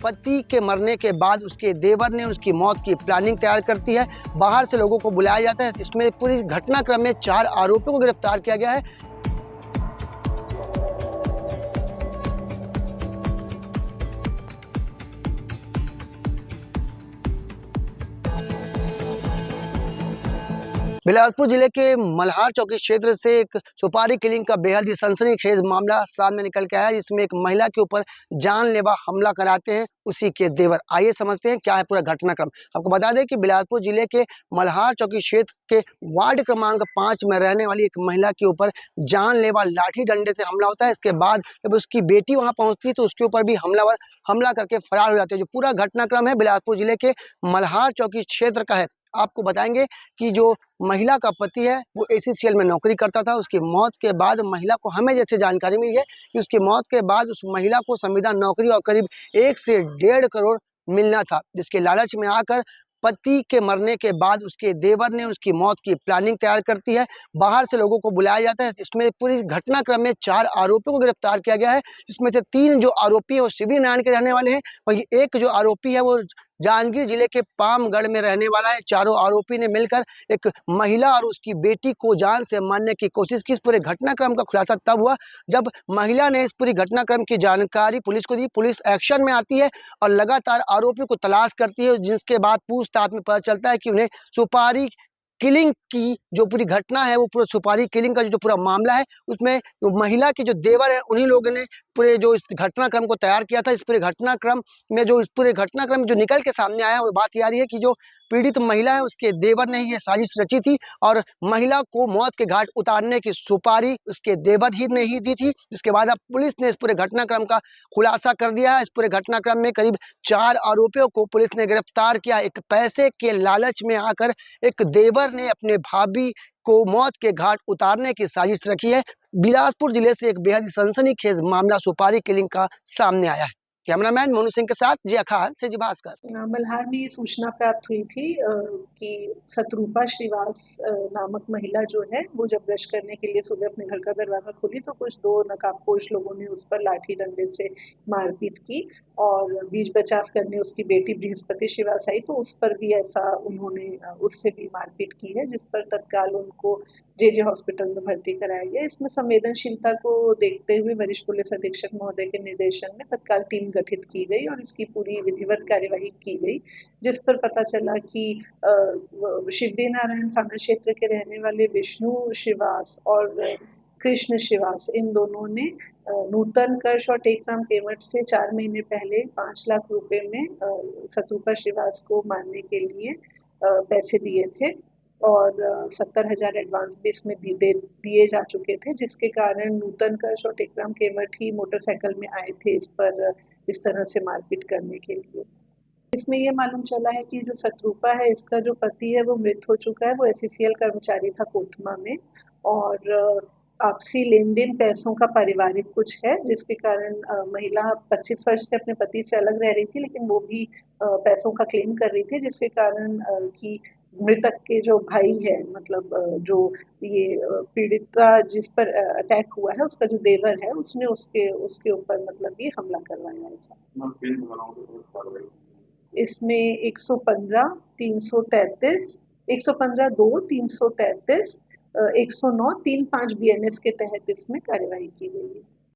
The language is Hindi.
पति के मरने के बाद उसके देवर ने उसकी मौत की प्लानिंग तैयार करती है। बाहर से लोगों को बुलाया जाता है। इसमें पूरी घटनाक्रम में 4 आरोपियों को गिरफ्तार किया गया है। बिलासपुर जिले के मल्हार चौकी क्षेत्र से एक सुपारी किलिंग का बेहद ही सनसनीखेज मामला सामने निकल के आया है, जिसमें एक महिला के ऊपर जानलेवा हमला कराते हैं उसी के देवर। आइए समझते हैं क्या है पूरा घटनाक्रम। आपको बता दें कि बिलासपुर जिले के मल्हार चौकी क्षेत्र के वार्ड क्रमांक 5 में रहने वाली एक महिला के ऊपर जानलेवा लाठी डंडे से हमला होता है। इसके बाद जब उसकी बेटी वहां पहुंचती है तो उसके ऊपर भी हमलावर हमला करके फरार हो जाते हैं। जो पूरा घटनाक्रम है बिलासपुर जिले के मल्हार चौकी क्षेत्र का है। आपको बताएंगे कि जो महिला का पति है वो एसीसीएल में नौकरी करता था। उसकी मौत के बाद महिला को हमें जैसे जानकारी मिली है कि उसकी मौत के बाद उस महिला को संविदा नौकरी और करीब 1 से 1.5 करोड़ मिलना था, जिसके लालच में आकर पति के मरने के बाद उसके देवर ने उसकी मौत की प्लानिंग तैयार करती है। बाहर से लोगों को बुलाया जाता है। इसमें पूरी घटनाक्रम में 4 आरोपियों को गिरफ्तार किया गया है, जिसमें से 3 जो आरोपी हैं वो शिवरी नारायण के रहने वाले हैं, वहीं एक जो आरोपी है वो जांजगीर जिले के पामगढ़ में रहने वाला है। चारों आरोपी ने मिलकर एक महिला और उसकी बेटी को जान से मारने की कोशिश की। इस पूरे घटनाक्रम का खुलासा तब हुआ जब महिला ने इस पूरी घटनाक्रम की जानकारी पुलिस को दी। पुलिस एक्शन में आती है और लगातार आरोपियों को तलाश करती है, जिसके बाद पूछताछ में पता चलता है कि उन्हें सुपारी किलिंग की जो पूरी घटना है, वो पूरा सुपारी किलिंग का जो पूरा मामला है, उसमें महिला के जो देवर है उन्हीं लोगों ने पूरे जो इस घटनाक्रम को तैयार किया था। इस पूरे घटनाक्रम में जो निकल के सामने आया वो बात ये आ रही है कि जो पीड़ित महिला है उसके देवर ने ये साजिश रची थी और महिला को मौत के घाट उतारने की सुपारी उसके देवर ही ने ही दी थी। इसके बाद अब पुलिस ने इस पूरे घटनाक्रम का खुलासा कर दिया है। इस पूरे घटनाक्रम में करीब 4 आरोपियों को पुलिस ने गिरफ्तार किया। एक पैसे के लालच में आकर एक देवर ने अपने भाभी को मौत के घाट उतारने की साजिश रखी है। बिलासपुर जिले से एक बेहद सनसनीखेज मामला सुपारी किलिंग का सामने आया है। कैमरामैन मोनू सिंह के साथ जिया खान से जी भास्कर। मल्हार में ये सूचना प्राप्त हुई थी कि सतरूपा श्रीवास नामक महिला जो है वो जब ब्रश करने के लिए सुबह अपने घर का दरवाजा खोली तो कुछ 2 नकाबपोश लोगों ने उस पर लाठी डंडे से मारपीट की और बीच बचाव करने उसकी बेटी बृहस्पति श्रीवास आई तो उस पर भी ऐसा उन्होंने उससे भी मारपीट की है, जिस पर तत्काल उनको जे हॉस्पिटल में भर्ती कराया गया। इसमें संवेदनशीलता को देखते हुए वरिष्ठ पुलिस अधीक्षक महोदय के निर्देशन में तत्काल टीम गठित की गई और इसकी पूरी विधिवत कार्यवाही की गई, जिस पर पता चला कि शिवरी नारायण थाना क्षेत्र के रहने वाले विष्णु श्रीवास और कृष्ण श्रीवास इन दोनों ने नूतन कर्ष और टेकराम केवट से 4 महीने पहले 5 लाख रुपए में सतरूपा श्रीवास को मारने के लिए पैसे दिए थे और 70,000 एडवांस भी इसमें दिए जा चुके थे, जिसके कारण नूतन कर्ष और टेकराम केवट ही मोटरसाइकिल में आए थे इस पर इस तरह से मारपीट करने के लिए। इसमें ये मालूम चला है कि जो सतरूपा है इसका जो पति है वो मृत हो चुका है। वो एससीएल कर्मचारी था कोतमा में और आपसी लेन-देन पैसों का पारिवारिक कुछ है, जिसके कारण महिला 25 वर्ष से अपने पति से अलग रह रही थी, लेकिन वो भी पैसों का क्लेम कर रही थी, जिसके कारण कि मृतक के जो भाई है मतलब जो ये पीड़िता जिस पर अटैक हुआ है उसका जो देवर है उसने उसके ऊपर मतलब ये हमला करवाया ऐसा। इसमें 115, 333, 115(2), 333, 109, 35 बीएनएस के तहत इसमें कार्यवाही की गई है।